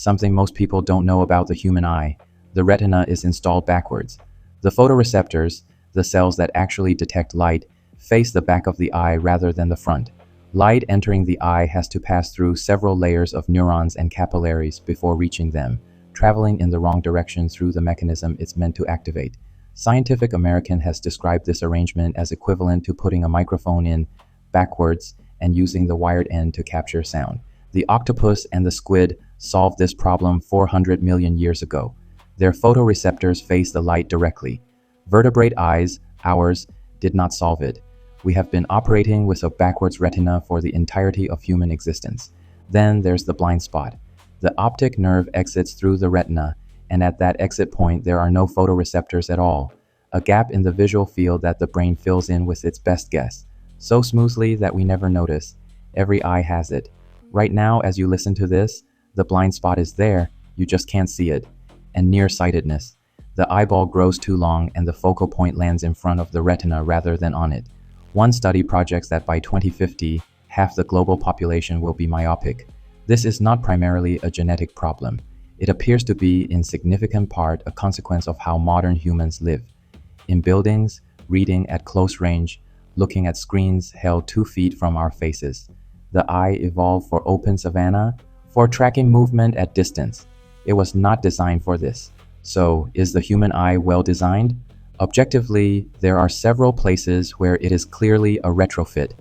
Something most people don't know about the human eye: the retina is installed backwards. The photoreceptors, the cells that actually detect light, face the back of the eye rather than the front. Light entering the eye has to pass through several layers of neurons and capillaries before reaching them, traveling in the wrong direction through the mechanism it's meant to activate. Scientific American has described this arrangement as equivalent to putting a microphone in backwards and using the wired end to capture sound. The octopus and the squid solved this problem 400 million years ago. Their photoreceptors face the light directly. Vertebrate eyes, ours, did not solve it. We have been operating with a backwards retina for the entirety of human existence. Then there's the blind spot. The optic nerve exits through the retina, and at that exit point there are no photoreceptors at all, a gap in the visual field that the brain fills in with its best guess, so smoothly that we never notice. Every eye has it. Right now, as you listen to this, the blind spot is there, you just can't see it. And nearsightedness. The eyeball grows too long and the focal point lands in front of the retina rather than on it. One study projects that by 2050, half the global population will be myopic. This is not primarily a genetic problem. It appears to be in significant part a consequence of how modern humans live. In buildings, reading at close range, looking at screens held 2 feet from our faces. The eye evolved for open savanna, for tracking movement at distance. It was not designed for this. So, is the human eye well designed? Objectively, there are several places where it is clearly a retrofit,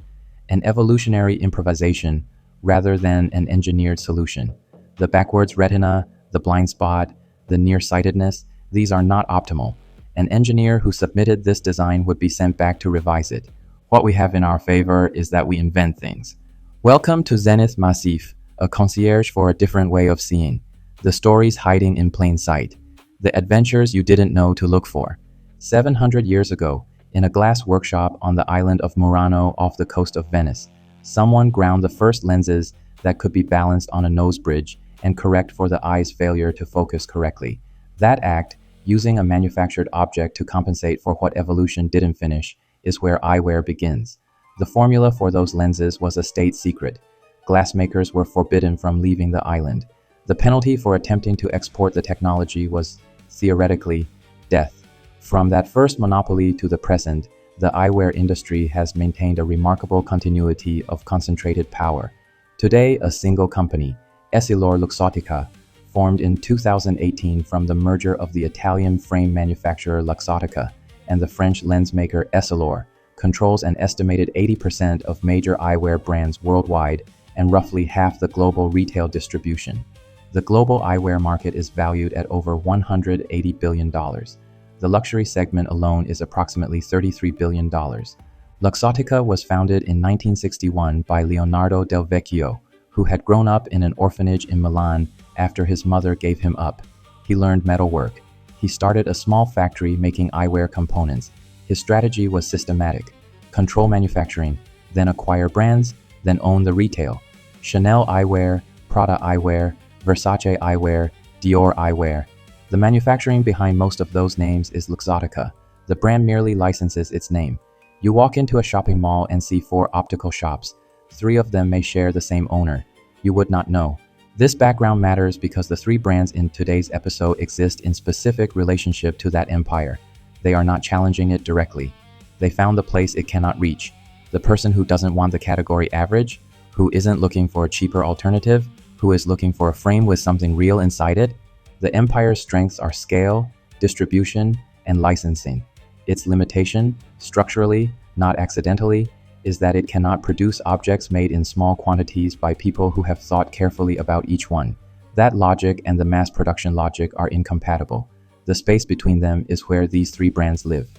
an evolutionary improvisation, rather than an engineered solution. The backwards retina, the blind spot, the nearsightedness, these are not optimal. An engineer who submitted this design would be sent back to revise it. What we have in our favor is that we invent things. Welcome to Zenith Massif, a concierge for a different way of seeing. The stories hiding in plain sight. The adventures you didn't know to look for. 700 years ago, in a glass workshop on the island of Murano off the coast of Venice, someone ground the first lenses that could be balanced on a nose bridge and correct for the eye's failure to focus correctly. That act, using a manufactured object to compensate for what evolution didn't finish, is where eyewear begins. The formula for those lenses was a state secret. Glassmakers were forbidden from leaving the island. The penalty for attempting to export the technology was, theoretically, death. From that first monopoly to the present, the eyewear industry has maintained a remarkable continuity of concentrated power. Today, a single company, Essilor-Luxottica, formed in 2018 from the merger of the Italian frame manufacturer Luxottica and the French lens maker Essilor, controls an estimated 80% of major eyewear brands worldwide and roughly half the global retail distribution. The global eyewear market is valued at over $180 billion. The luxury segment alone is approximately $33 billion. Luxottica was founded in 1961 by Leonardo Del Vecchio, who had grown up in an orphanage in Milan after his mother gave him up. He learned metalwork. He started a small factory making eyewear components. His strategy was systematic. Control manufacturing, then acquire brands, then own the retail. Chanel eyewear, Prada eyewear, Versace eyewear, Dior eyewear. The manufacturing behind most of those names is Luxottica. The brand merely licenses its name. You walk into a shopping mall and see 4 optical shops. 3 of them may share the same owner. You would not know. This background matters because the 3 brands in today's episode exist in specific relationship to that empire. They are not challenging it directly. They found the place it cannot reach. The person who doesn't want the category average, who isn't looking for a cheaper alternative, who is looking for a frame with something real inside it. The empire's strengths are scale, distribution, and licensing. Its limitation, structurally, not accidentally, is that it cannot produce objects made in small quantities by people who have thought carefully about each one. That logic and the mass production logic are incompatible. The space between them is where these 3 brands live.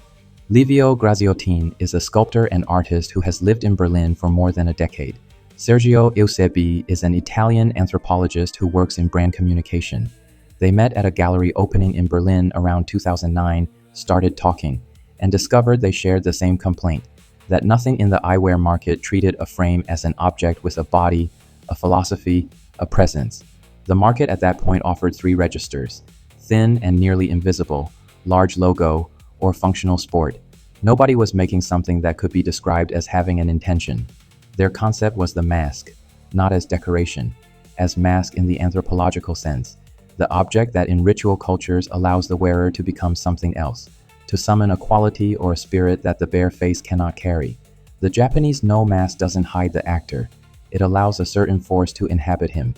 Livio Graziotin is a sculptor and artist who has lived in Berlin for more than a decade. Sergio Eusebi is an Italian anthropologist who works in brand communication. They met at a gallery opening in Berlin around 2009, started talking, and discovered they shared the same complaint, that nothing in the eyewear market treated a frame as an object with a body, a philosophy, a presence. The market at that point offered 3 registers: thin and nearly invisible, large logo, or functional sport. Nobody was making something that could be described as having an intention. Their concept was the mask, not as decoration. as mask in the anthropological sense, the object that in ritual cultures allows the wearer to become something else, to summon a quality or a spirit that the bare face cannot carry. The Japanese no mask doesn't hide the actor. It allows a certain force to inhabit him.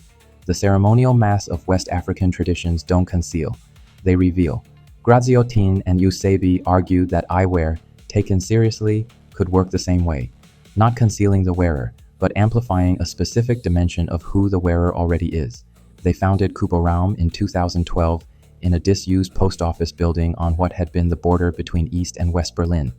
The ceremonial masks of West African traditions don't conceal, they reveal. Graziotin and Eusebi argue that eyewear, taken seriously, could work the same way, not concealing the wearer, but amplifying a specific dimension of who the wearer already is. They founded Kuboraum in 2012 in a disused post office building on what had been the border between East and West Berlin.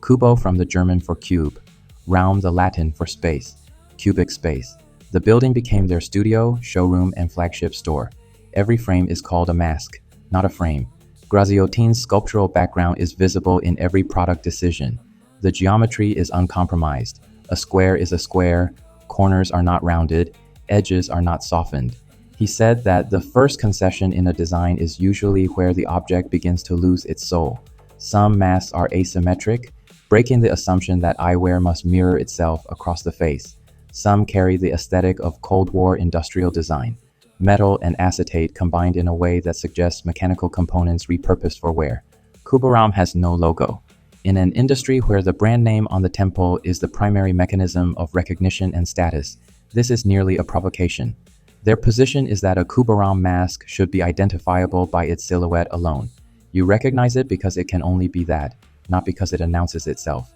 Kubo from the German for cube, Raum the Latin for space, cubic space. The building became their studio, showroom, and flagship store. Every frame is called a mask, not a frame. Graziotin's sculptural background is visible in every product decision. The geometry is uncompromised. A square is a square, corners are not rounded, edges are not softened. He said that the first concession in a design is usually where the object begins to lose its soul. Some masks are asymmetric, breaking the assumption that eyewear must mirror itself across the face. Some carry the aesthetic of Cold War industrial design, metal and acetate combined in a way that suggests mechanical components repurposed for wear. Kuboraum has no logo. In an industry where the brand name on the temple is the primary mechanism of recognition and status, this is nearly a provocation. Their position is that a Kuboraum mask should be identifiable by its silhouette alone. You recognize it because it can only be that, not because it announces itself.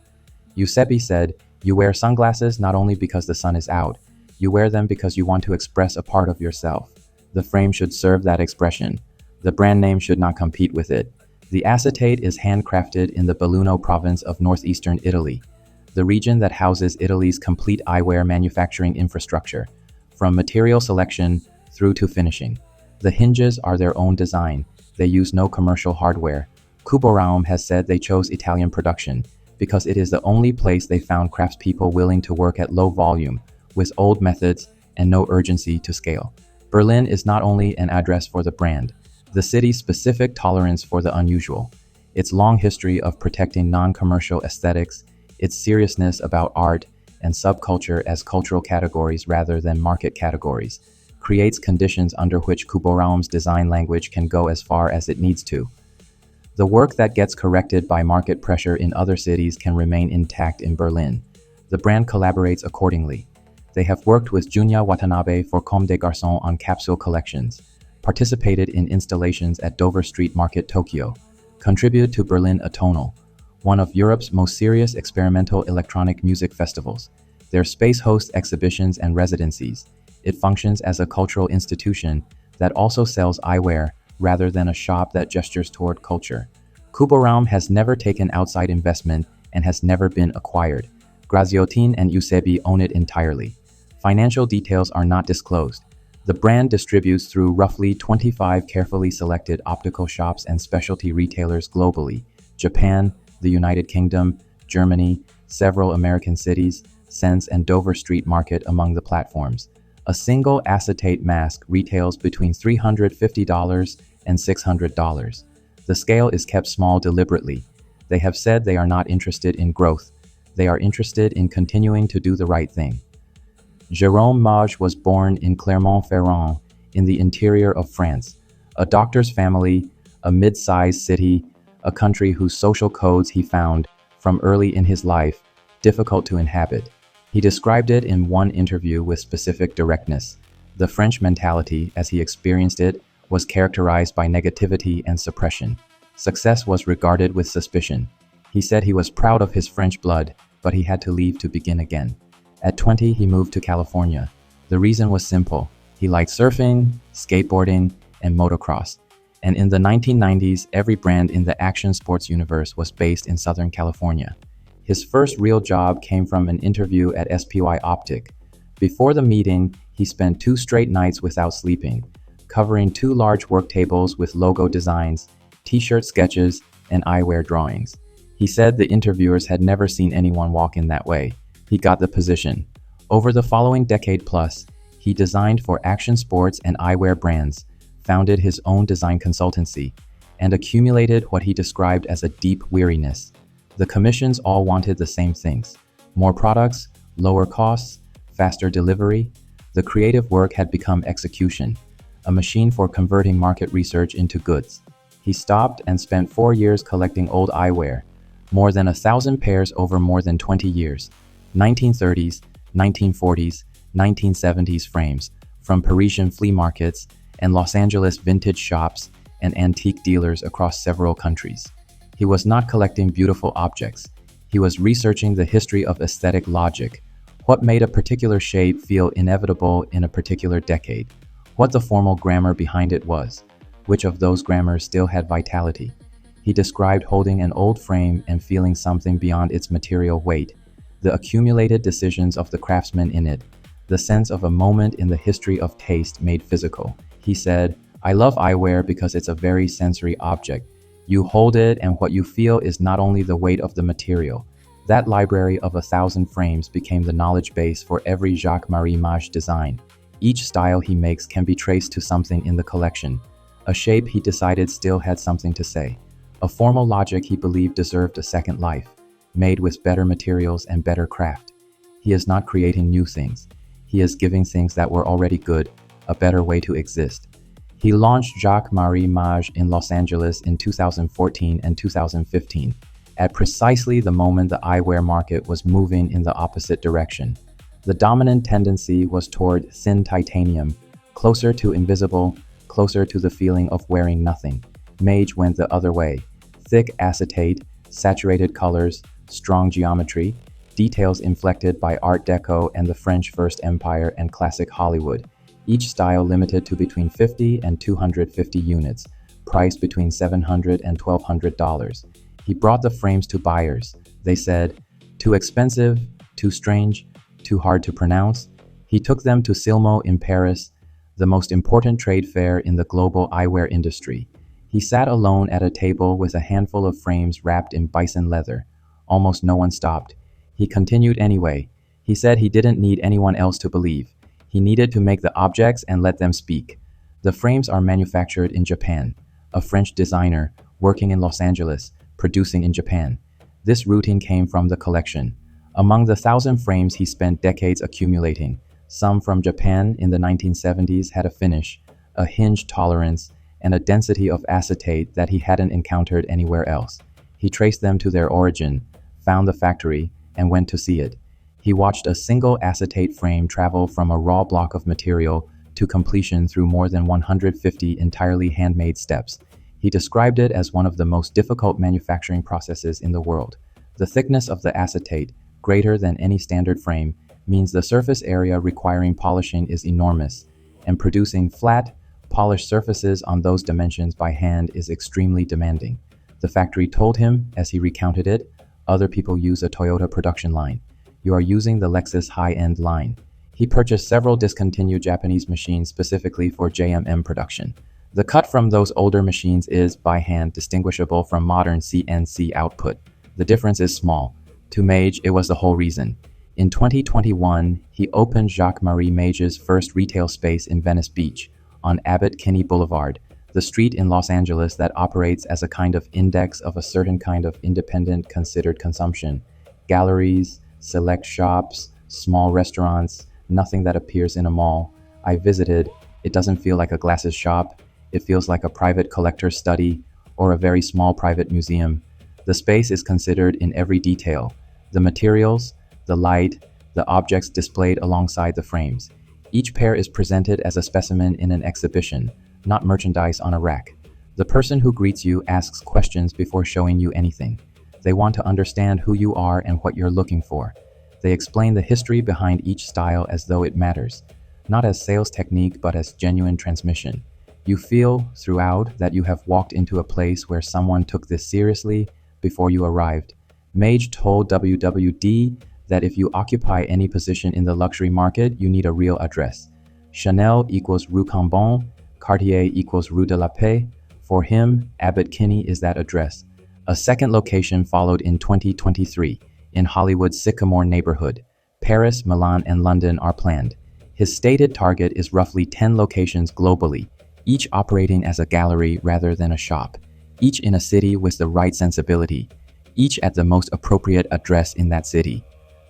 Eusebi said, "You wear sunglasses not only because the sun is out, you wear them because you want to express a part of yourself. The frame should serve that expression. The brand name should not compete with it." The acetate is handcrafted in the Belluno province of northeastern Italy, the region that houses Italy's complete eyewear manufacturing infrastructure, from material selection through to finishing. The hinges are their own design. They use no commercial hardware. Kuboraum has said they chose Italian production because it is the only place they found craftspeople willing to work at low volume, with old methods and no urgency to scale. Berlin is not only an address for the brand, the city's specific tolerance for the unusual, its long history of protecting non-commercial aesthetics, its seriousness about art and subculture as cultural categories rather than market categories, creates conditions under which Kuboraum's design language can go as far as it needs to. The work that gets corrected by market pressure in other cities can remain intact in Berlin. The brand collaborates accordingly. They have worked with Junya Watanabe for Comme des Garçons on capsule collections, participated in installations at Dover Street Market, Tokyo, contributed to Berlin Atonal, one of Europe's most serious experimental electronic music festivals. Their space hosts exhibitions and residencies. It functions as a cultural institution that also sells eyewear rather than a shop that gestures toward culture. Kuboraum has never taken outside investment and has never been acquired. Graziotin and Eusebi own it entirely. Financial details are not disclosed. The brand distributes through roughly 25 carefully selected optical shops and specialty retailers globally: Japan, the United Kingdom, Germany, several American cities, Sense and Dover Street Market among the platforms. A single acetate mask retails between $350 and $600. The scale is kept small deliberately. They have said they are not interested in growth. They are interested in continuing to do the right thing. Jérôme Mage was born in Clermont-Ferrand, in the interior of France, a doctor's family, a mid-sized city, a country whose social codes he found, from early in his life, difficult to inhabit. He described it in one interview with specific directness. The French mentality, as he experienced it, was characterized by negativity and suppression. Success was regarded with suspicion. He said he was proud of his French blood, but he had to leave to begin again. At 20, he moved to California. The reason was simple. He liked surfing, skateboarding, and motocross. And in the 1990s, every brand in the action sports universe was based in Southern California. His first real job came from an interview at SPY Optic. Before the meeting, he spent 2 straight nights without sleeping, covering 2 large work tables with logo designs, t-shirt sketches, and eyewear drawings. He said the interviewers had never seen anyone walk in that way. He got the position. Over the following decade plus, he designed for action sports and eyewear brands, founded his own design consultancy, and accumulated what he described as a deep weariness. The commissions all wanted the same things: more products, lower costs, faster delivery. The creative work had become execution, a machine for converting market research into goods. He stopped and spent 4 years collecting old eyewear, more than 1,000 pairs over more than 20 years. 1930s, 1940s, 1970s frames, from Parisian flea markets and Los Angeles vintage shops and antique dealers across several countries. He was not collecting beautiful objects. He was researching the history of aesthetic logic. What made a particular shape feel inevitable in a particular decade? What the formal grammar behind it was? Which of those grammars still had vitality? He described holding an old frame and feeling something beyond its material weight, the accumulated decisions of the craftsman in it, the sense of a moment in the history of taste made physical. He said, "I love eyewear because it's a very sensory object. You hold it and what you feel is not only the weight of the material." That library of 1,000 frames became the knowledge base for every Jacques-Marie Mage design. Each style he makes can be traced to something in the collection, a shape he decided still had something to say, a formal logic he believed deserved a second life, made with better materials and better craft. He is not creating new things. He is giving things that were already good a better way to exist. He launched Jacques-Marie Mage in Los Angeles in 2014 and 2015, at precisely the moment the eyewear market was moving in the opposite direction. The dominant tendency was toward thin titanium, closer to invisible, closer to the feeling of wearing nothing. Mage went the other way. Thick acetate, saturated colors, strong geometry, details inflected by Art Deco and the French First Empire and classic Hollywood. Each style limited to between 50 and 250 units, priced between $700 and $1,200. He brought the frames to buyers. They said, "Too expensive, too strange, too hard to pronounce." He took them to Silmo in Paris, the most important trade fair in the global eyewear industry. He sat alone at a table with a handful of frames wrapped in bison leather. Almost no one stopped. He continued anyway. He said he didn't need anyone else to believe. He needed to make the objects and let them speak. The frames are manufactured in Japan. A French designer, working in Los Angeles, producing in Japan. This routine came from the collection. Among the 1,000 frames he spent decades accumulating, some from Japan in the 1970s had a finish, a hinge tolerance, and a density of acetate that he hadn't encountered anywhere else. He traced them to their origin, found the factory, and went to see it. He watched a single acetate frame travel from a raw block of material to completion through more than 150 entirely handmade steps. He described it as one of the most difficult manufacturing processes in the world. The thickness of the acetate, greater than any standard frame, means the surface area requiring polishing is enormous, and producing flat, polished surfaces on those dimensions by hand is extremely demanding. The factory told him, as he recounted it, "Other people use a Toyota production line. You are using the Lexus high-end line." He purchased several discontinued Japanese machines specifically for JMM production. The cut from those older machines is, by hand, distinguishable from modern CNC output. The difference is small. To Mage, it was the whole reason. In 2021, he opened Jacques-Marie Mage's first retail space in Venice Beach, on Abbot Kinney Boulevard, the street in Los Angeles that operates as a kind of index of a certain kind of independent considered consumption. Galleries, select shops, small restaurants, nothing that appears in a mall. I visited. It doesn't feel like a glasses shop. It feels like a private collector's study or a very small private museum. The space is considered in every detail. The materials, the light, the objects displayed alongside the frames. Each pair is presented as a specimen in an exhibition, not merchandise on a rack. The person who greets you asks questions before showing you anything. They want to understand who you are and what you're looking for. They explain the history behind each style as though it matters, not as sales technique but as genuine transmission. You feel, throughout, that you have walked into a place where someone took this seriously before you arrived. Mage told WWD that if you occupy any position in the luxury market, you need a real address. Chanel equals Rue Cambon, Cartier equals Rue de la Paix. For him, Abbot Kinney is that address. A second location followed in 2023, in Hollywood's Sycamore neighborhood. Paris, Milan, and London are planned. His stated target is roughly 10 locations globally, each operating as a gallery rather than a shop, each in a city with the right sensibility, each at the most appropriate address in that city.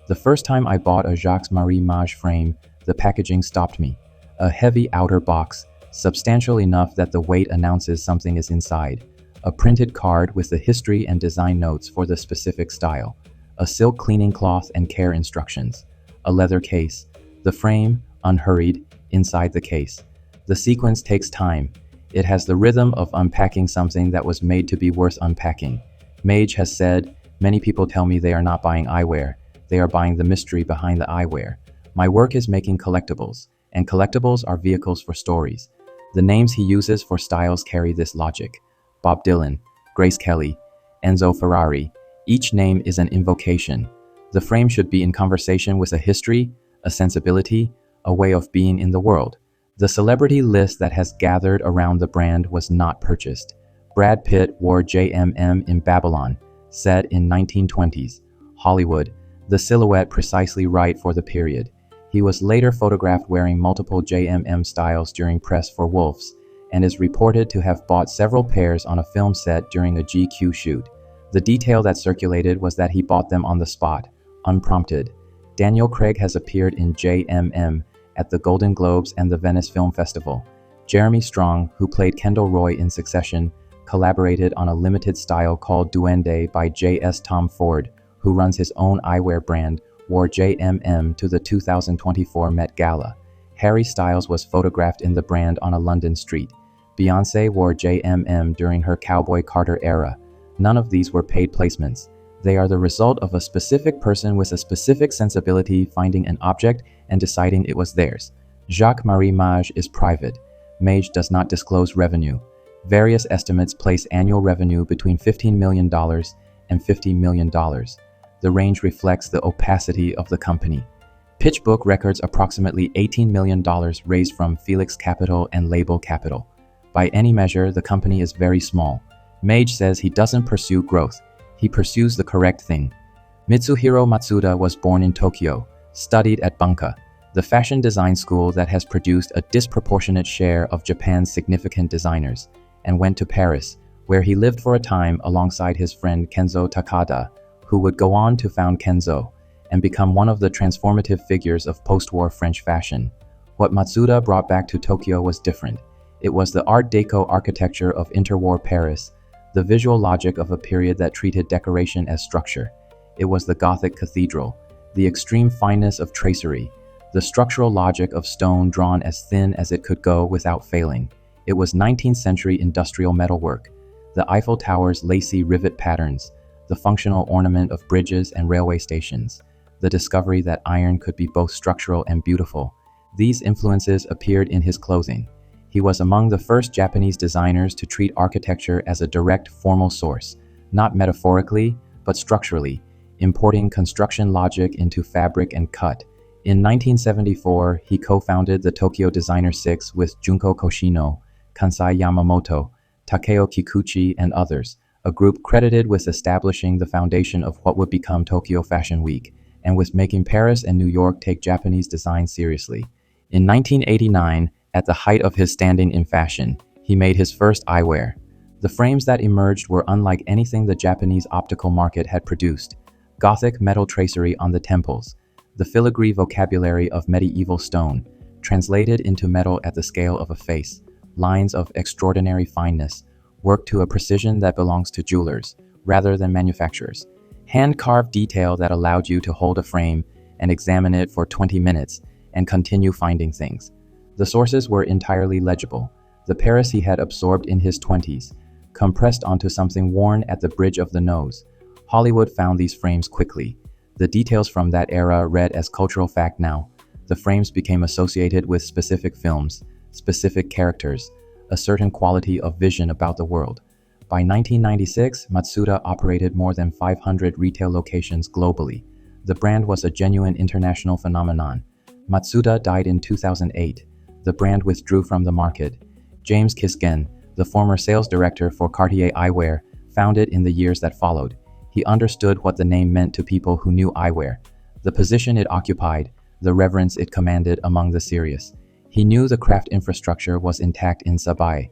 The first time I bought a Jacques-Marie Mage frame, the packaging stopped me. A heavy outer box, substantial enough that the weight announces something is inside. A printed card with the history and design notes for the specific style. A silk cleaning cloth and care instructions. A leather case. The frame, unhurried, inside the case. The sequence takes time. It has the rhythm of unpacking something that was made to be worth unpacking. Mage has said, "Many people tell me they are not buying eyewear. They are buying the mystery behind the eyewear. My work is making collectibles, and collectibles are vehicles for stories." The names he uses for styles carry this logic. Bob Dylan, Grace Kelly, Enzo Ferrari. Each name is an invocation. The frame should be in conversation with a history, a sensibility, a way of being in the world. The celebrity list that has gathered around the brand was not purchased. Brad Pitt wore JMM in Babylon, set in 1920s. Hollywood, the silhouette precisely right for the period. He was later photographed wearing multiple JMM styles during press for Wolf's, and is reported to have bought several pairs on a film set during a GQ shoot. The detail that circulated was that he bought them on the spot, unprompted. Daniel Craig has appeared in JMM at the Golden Globes and the Venice Film Festival. Jeremy Strong, who played Kendall Roy in Succession, collaborated on a limited style called Duende by J.S. Tom Ford, who runs his own eyewear brand, wore JMM to the 2024 Met Gala. Harry Styles was photographed in the brand on a London street. Beyoncé wore JMM during her Cowboy Carter era. None of these were paid placements. They are the result of a specific person with a specific sensibility finding an object and deciding it was theirs. Jacques-Marie Mage is private. Mage does not disclose revenue. Various estimates place annual revenue between $15 million and $50 million. The range reflects the opacity of the company. PitchBook records approximately $18 million raised from Felix Capital and Label Capital. By any measure, the company is very small. Mage says he doesn't pursue growth. He pursues the correct thing. Mitsuhiro Matsuda was born in Tokyo, studied at Bunka, the fashion design school that has produced a disproportionate share of Japan's significant designers, and went to Paris, where he lived for a time alongside his friend Kenzo Takada, who would go on to found Kenzo and become one of the transformative figures of post-war French fashion. What Matsuda brought back to Tokyo was different. It was the Art Deco architecture of interwar Paris, the visual logic of a period that treated decoration as structure. It was the Gothic cathedral, the extreme fineness of tracery, the structural logic of stone drawn as thin as it could go without failing. It was 19th century industrial metalwork, the Eiffel Tower's lacy rivet patterns, the functional ornament of bridges and railway stations, the discovery that iron could be both structural and beautiful. These influences appeared in his clothing. He was among the first Japanese designers to treat architecture as a direct formal source, not metaphorically, but structurally, importing construction logic into fabric and cut. In 1974, he co-founded the Tokyo Designer Six with Junko Koshino, Kansai Yamamoto, Takeo Kikuchi, and others, a group credited with establishing the foundation of what would become Tokyo Fashion Week, and with making Paris and New York take Japanese design seriously. In 1989, at the height of his standing in fashion, he made his first eyewear. The frames that emerged were unlike anything the Japanese optical market had produced. Gothic metal tracery on the temples, the filigree vocabulary of medieval stone, translated into metal at the scale of a face, lines of extraordinary fineness, worked to a precision that belongs to jewelers, rather than manufacturers. Hand-carved detail that allowed you to hold a frame and examine it for 20 minutes and continue finding things. The sources were entirely legible. The Paris he had absorbed in his 20s, compressed onto something worn at the bridge of the nose. Hollywood found these frames quickly. The details from that era read as cultural fact now. The frames became associated with specific films, specific characters, a certain quality of vision about the world. By 1996, Matsuda operated more than 500 retail locations globally. The brand was a genuine international phenomenon. Matsuda died in 2008. The brand withdrew from the market. James Kisgen, the former sales director for Cartier Eyewear, found it in the years that followed. He understood what the name meant to people who knew eyewear, the position it occupied, the reverence it commanded among the serious. He knew the craft infrastructure was intact in Sabai,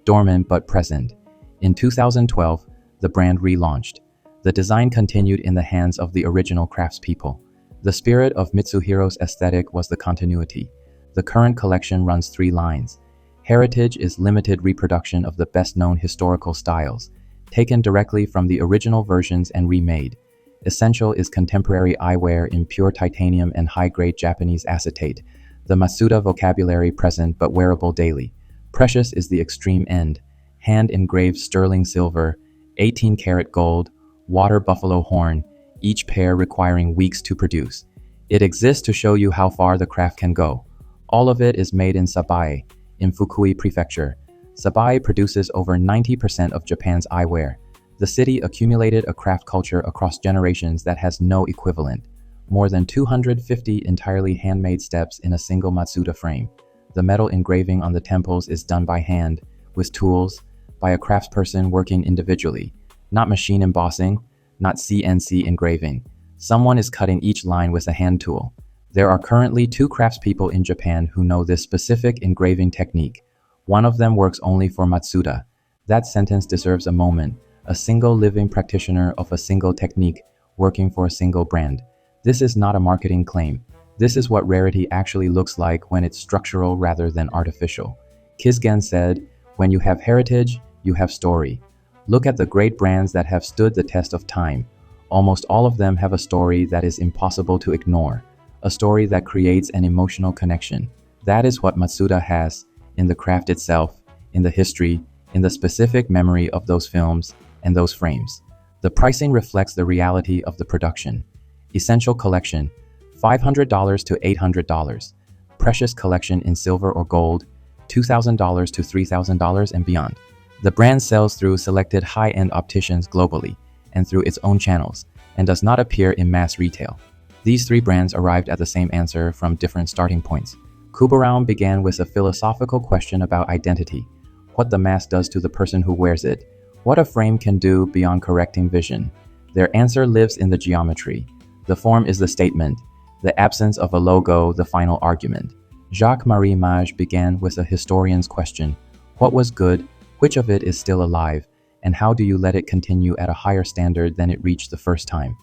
dormant but present. In 2012, the brand relaunched. The design continued in the hands of the original craftspeople. The spirit of Mitsuhiro's aesthetic was the continuity. The current collection runs 3 lines. Heritage is limited reproduction of the best-known historical styles, taken directly from the original versions and remade. Essential is contemporary eyewear in pure titanium and high-grade Japanese acetate, the Matsuda vocabulary present but wearable daily. Precious is the extreme end, hand-engraved sterling silver, 18-karat gold, water buffalo horn, each pair requiring weeks to produce. It exists to show you how far the craft can go. All of it is made in Sabae, in Fukui Prefecture. Sabae produces over 90% of Japan's eyewear. The city accumulated a craft culture across generations that has no equivalent. More than 250 entirely handmade steps in a single Matsuda frame. The metal engraving on the temples is done by hand, with tools, by a craftsperson working individually. Not machine embossing, not CNC engraving. Someone is cutting each line with a hand tool. There are currently 2 craftspeople in Japan who know this specific engraving technique. One of them works only for Matsuda. That sentence deserves a moment. A single living practitioner of a single technique working for a single brand. This is not a marketing claim. This is what rarity actually looks like when it's structural rather than artificial. Kisgen said, "When you have heritage, you have story." Look at the great brands that have stood the test of time. Almost all of them have a story that is impossible to ignore. A story that creates an emotional connection. That is what Matsuda has, in the craft itself, in the history, in the specific memory of those films and those frames. The pricing reflects the reality of the production. Essential collection, $500 to $800. Precious collection in silver or gold, $2,000 to $3,000 and beyond. The brand sells through selected high-end opticians globally and through its own channels, and does not appear in mass retail. These 3 brands arrived at the same answer from different starting points. Kubaraum began with a philosophical question about identity, what the mask does to the person who wears it, what a frame can do beyond correcting vision. Their answer lives in the geometry. The form is the statement, the absence of a logo the final argument. Jacques-Marie Mage began with a historian's question, what was good, which of it is still alive, and how do you let it continue at a higher standard than it reached the first time?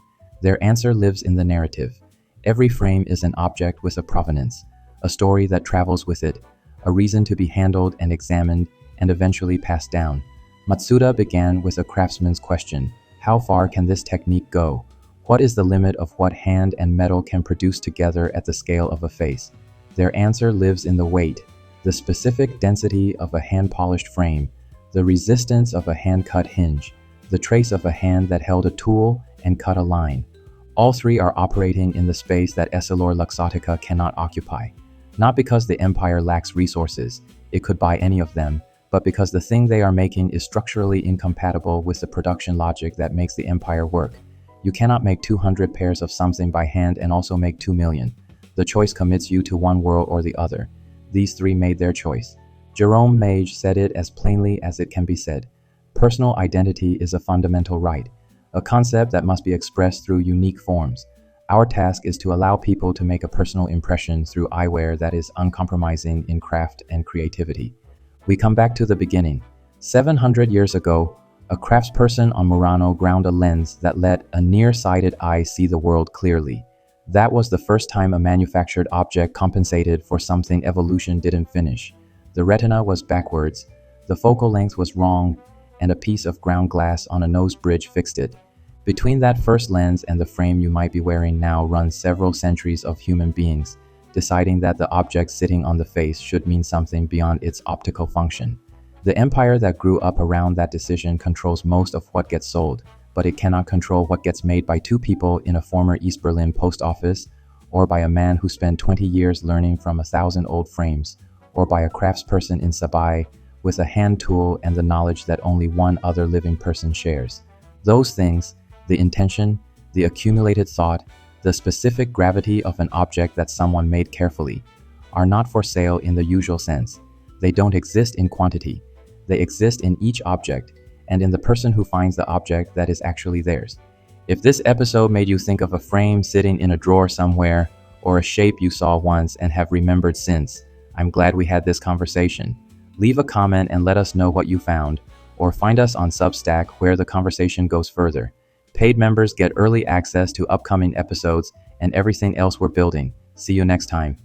Their answer lives in the narrative. Every frame is an object with a provenance, a story that travels with it, a reason to be handled and examined and eventually passed down. Matsuda began with a craftsman's question, how far can this technique go? What is the limit of what hand and metal can produce together at the scale of a face? Their answer lives in the weight, the specific density of a hand-polished frame, the resistance of a hand-cut hinge, the trace of a hand that held a tool and cut a line. All 3 are operating in the space that Essilor Luxottica cannot occupy. Not because the empire lacks resources, it could buy any of them, but because the thing they are making is structurally incompatible with the production logic that makes the empire work. You cannot make 200 pairs of something by hand and also make 2 million. The choice commits you to one world or the other. These 3 made their choice. Jerome Mage said it as plainly as it can be said. Personal identity is a fundamental right, a concept that must be expressed through unique forms. Our task is to allow people to make a personal impression through eyewear that is uncompromising in craft and creativity. We come back to the beginning. 700 years ago, a craftsperson on Murano ground a lens that let a nearsighted eye see the world clearly. That was the first time a manufactured object compensated for something evolution didn't finish. The retina was backwards, the focal length was wrong, and a piece of ground glass on a nose bridge fixed it. Between that first lens and the frame you might be wearing now runs several centuries of human beings, deciding that the object sitting on the face should mean something beyond its optical function. The empire that grew up around that decision controls most of what gets sold, but it cannot control what gets made by 2 people in a former East Berlin post office, or by a man who spent 20 years learning from 1,000 old frames, or by a craftsperson in Sabai with a hand tool and the knowledge that only one other living person shares. Those things, the intention, the accumulated thought, the specific gravity of an object that someone made carefully, are not for sale in the usual sense. They don't exist in quantity. They exist in each object, and in the person who finds the object that is actually theirs. If this episode made you think of a frame sitting in a drawer somewhere, or a shape you saw once and have remembered since, I'm glad we had this conversation. Leave a comment and let us know what you found, or find us on Substack where the conversation goes further. Paid members get early access to upcoming episodes and everything else we're building. See you next time.